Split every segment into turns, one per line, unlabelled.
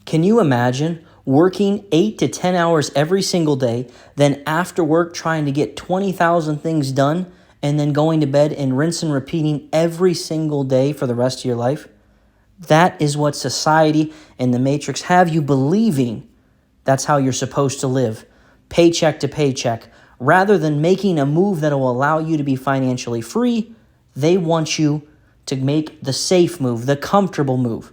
Can you imagine working 8 to 10 hours every single day, then after work trying to get 20,000 things done, and then going to bed and rinse and repeating every single day for the rest of your life? That is what society and the Matrix have you believing that's how you're supposed to live, paycheck to paycheck. Rather than making a move that will allow you to be financially free, they want you to make the safe move, the comfortable move.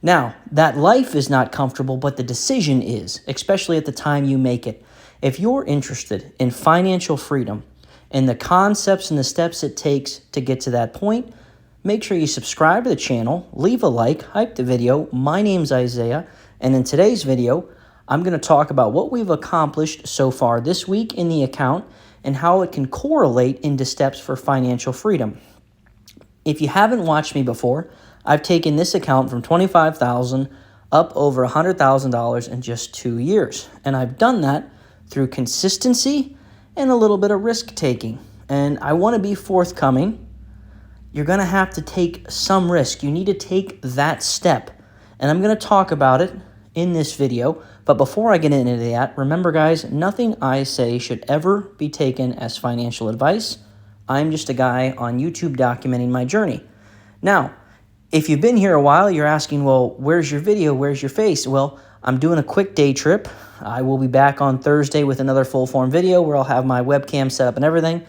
Now, that life is not comfortable, but the decision is, especially at the time you make it. If you're interested in financial freedom and the concepts and the steps it takes to get to that point, make sure you subscribe to the channel, leave a like, hype the video. My name's Isaiah, and in today's video, I'm going to talk about what we've accomplished so far this week in the account and how it can correlate into steps for financial freedom. If you haven't watched me before, I've taken this account from $25,000 up over $100,000 in just 2 years. And I've done that through consistency and a little bit of risk taking. And I want to be forthcoming. You're going to have to take some risk. You need to take that step. And I'm going to talk about it in this video. But before I get into that, remember guys, nothing I say should ever be taken as financial advice. I'm just a guy on YouTube documenting my journey. Now, if you've been here a while, you're asking, well, where's your video? Where's your face? Well, I'm doing a quick day trip. I will be back on Thursday with another full-form video where I'll have my webcam set up and everything.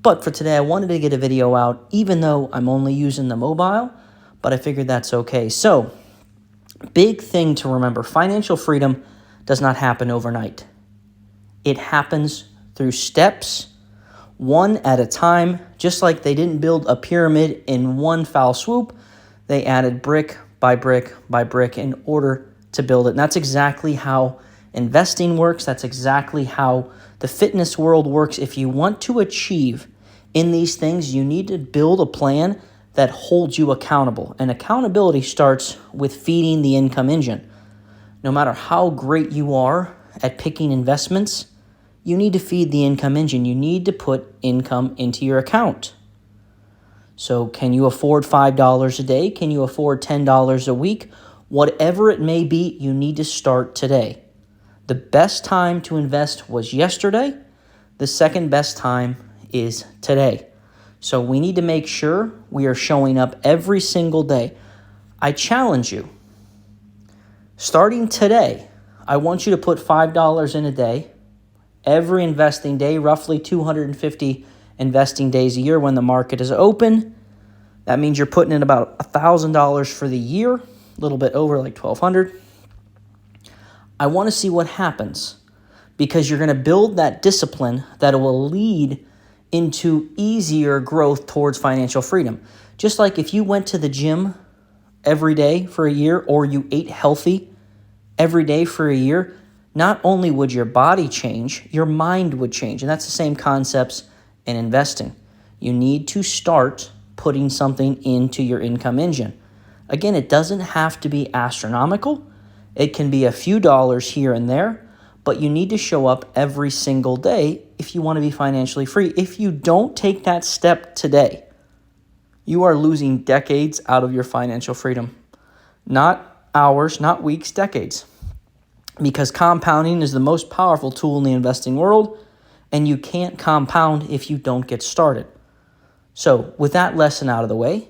But for today, I wanted to get a video out, even though I'm only using the mobile, but I figured that's okay. So, big thing to remember, financial freedom does not happen overnight. It happens through steps, one at a time. Just like they didn't build a pyramid in one foul swoop, they added brick by brick by brick in order to build it. And that's exactly how investing works. That's exactly how the fitness world works. If you want to achieve in these things, you need to build a plan that holds you accountable. And accountability starts with feeding the income engine. No matter how great you are at picking investments, you need to feed the income engine. You need to put income into your account. So can you afford $5 a day? Can you afford $10 a week? Whatever it may be, you need to start today. The best time to invest was yesterday. The second best time is today. So we need to make sure we are showing up every single day. I challenge you. Starting today, I want you to put $5 in a day. Every investing day, roughly 250 investing days a year when the market is open. That means you're putting in about $1,000 for the year, a little bit over like $1,200. I want to see what happens because you're going to build that discipline that will lead into easier growth towards financial freedom. Just like if you went to the gym every day for a year or you ate healthy every day for a year, not only would your body change, your mind would change. And that's the same concepts in investing. You need to start putting something into your income engine. Again, it doesn't have to be astronomical. It can be a few dollars here and there, but you need to show up every single day if you want to be financially free. If you don't take that step today, you are losing decades out of your financial freedom. Not hours, not weeks, decades. Because compounding is the most powerful tool in the investing world, and you can't compound if you don't get started. So with that lesson out of the way,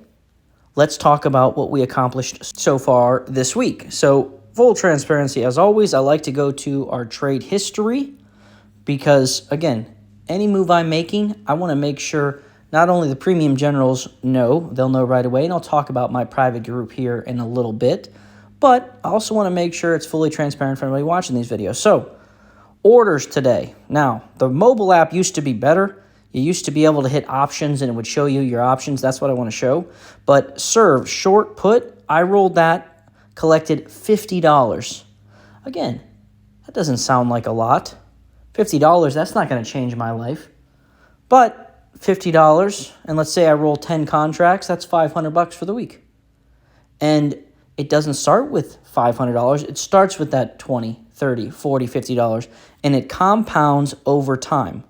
let's talk about what we accomplished so far this week. So full transparency, as always, I like to go to our trade history because, again, any move I'm making, I want to make sure not only the premium generals know, they'll know right away, and I'll talk about my private group here in a little bit, but I also want to make sure it's fully transparent for everybody watching these videos. So orders today. Now, the mobile app used to be better. You used to be able to hit options and it would show you your options. That's what I want to show. But serve, short put, I rolled that, collected $50. Again, that doesn't sound like a lot. $50, that's not going to change my life. But $50, and let's say I roll 10 contracts, that's $500 for the week. And it doesn't start with $500. It starts with that $20, $30, $40, $50, and it compounds over time.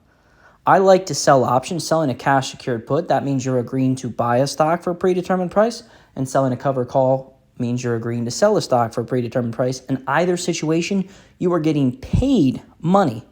I like to sell options, selling a cash secured put. That means you're agreeing to buy a stock for a predetermined price and selling a cover call means you're agreeing to sell a stock for a predetermined price. In either situation, you are getting paid money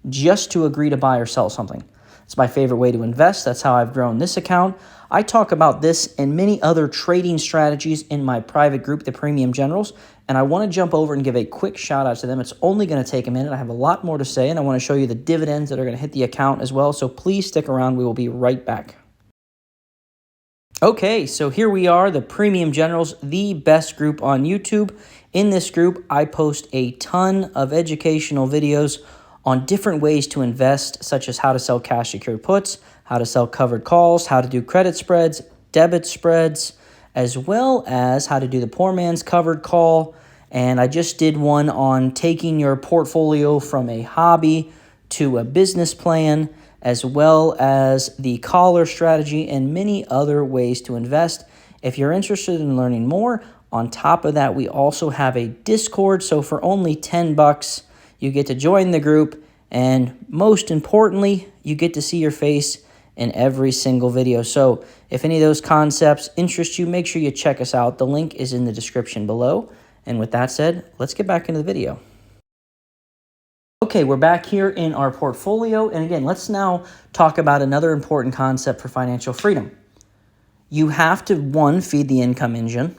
just to agree to buy or sell something. It's my favorite way to invest. That's how I've grown this account. I talk about this and many other trading strategies in my private group, the Premium Generals, and I want to jump over and give a quick shout out to them. It's only going to take a minute. I have a lot more to say, and I want to show you the dividends that are going to hit the account as well, so please stick around. We will be right back. Okay, so here we are, the Premium Generals, the best group on YouTube. In this group, I post a ton of educational videos on different ways to invest, such as how to sell cash secured puts, how to sell covered calls, how to do credit spreads, debit spreads, as well as how to do the poor man's covered call. And I just did one on taking your portfolio from a hobby to a business plan, as well as the collar strategy and many other ways to invest. If you're interested in learning more, on top of that, we also have a Discord. So for only $10, you get to join the group, and most importantly, you get to see your face in every single video. So if any of those concepts interest you, make sure you check us out. The link is in the description below. And with that said, let's get back into the video. Okay, we're back here in our portfolio. And again, let's now talk about another important concept for financial freedom. You have to, one, feed the income engine.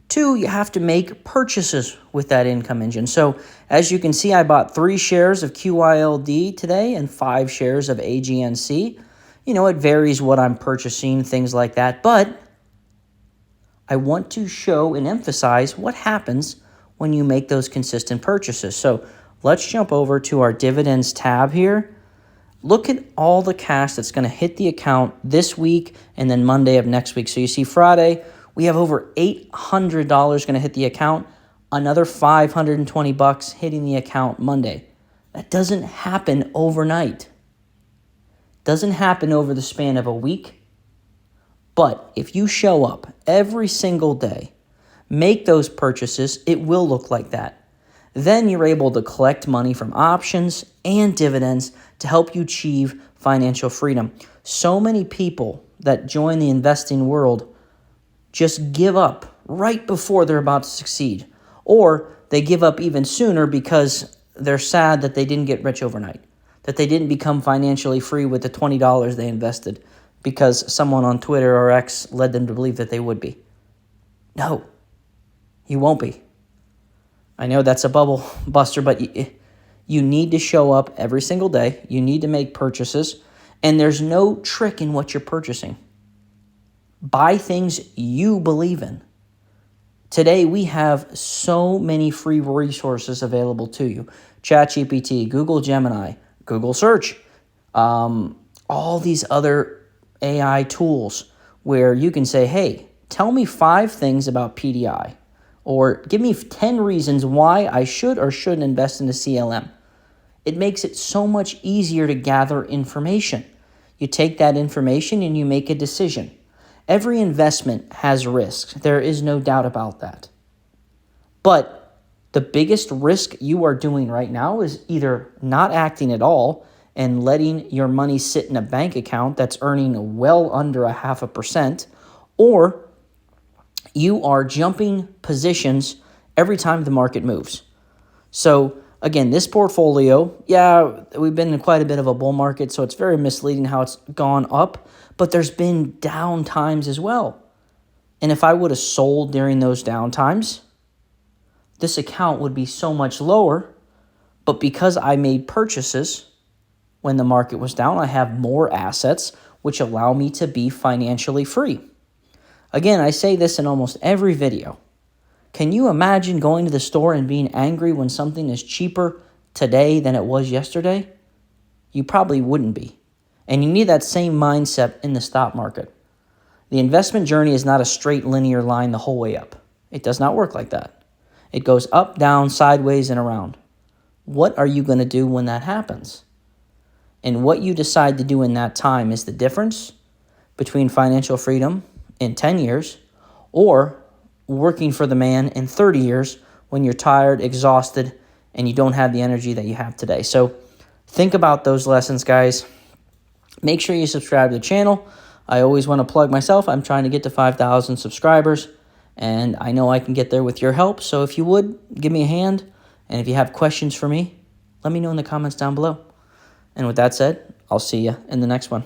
Two, you have to make purchases with that income engine. So as you can see, I bought 3 shares of QYLD today and 5 shares of AGNC. You know, it varies what I'm purchasing, things like that. But I want to show and emphasize what happens when you make those consistent purchases. So let's jump over to our dividends tab here. Look at all the cash that's going to hit the account this week and then Monday of next week. So you see Friday, we have over $800 going to hit the account, another $520 hitting the account Monday. That doesn't happen overnight. Doesn't happen over the span of a week. But if you show up every single day, make those purchases, it will look like that. Then you're able to collect money from options and dividends to help you achieve financial freedom. So many people that join the investing world just give up right before they're about to succeed. Or they give up even sooner because they're sad that they didn't get rich overnight, that they didn't become financially free with the $20 they invested because someone on Twitter or X led them to believe that they would be. No, you won't be. I know that's a bubble buster, but you need to show up every single day. You need to make purchases, and there's no trick in what you're purchasing. Buy things you believe in. Today, we have so many free resources available to you. ChatGPT, Google Gemini, Google Search, all these other AI tools where you can say, hey, tell me 5 things about PDI, or give me 10 reasons why I should or shouldn't invest in a CLM. It makes it so much easier to gather information. You take that information and you make a decision. Every investment has risks. There is no doubt about that. But the biggest risk you are doing right now is either not acting at all and letting your money sit in a bank account that's earning well under 0.5%, or you are jumping positions every time the market moves. So again, this portfolio, yeah, we've been in quite a bit of a bull market, so it's very misleading how it's gone up, but there's been down times as well. And if I would have sold during those down times, this account would be so much lower. But because I made purchases when the market was down, I have more assets, which allow me to be financially free. Again, I say this in almost every video. Can you imagine going to the store and being angry when something is cheaper today than it was yesterday? You probably wouldn't be. And you need that same mindset in the stock market. The investment journey is not a straight linear line the whole way up. It does not work like that. It goes up, down, sideways, and around. What are you going to do when that happens? And what you decide to do in that time is the difference between financial freedom in 10 years or working for the man in 30 years when you're tired, exhausted, and you don't have the energy that you have today. So think about those lessons, guys. Make sure you subscribe to the channel. I always want to plug myself. I'm trying to get to 5,000 subscribers. And I know I can get there with your help. So if you would, give me a hand. And if you have questions for me, let me know in the comments down below. And with that said, I'll see you in the next one.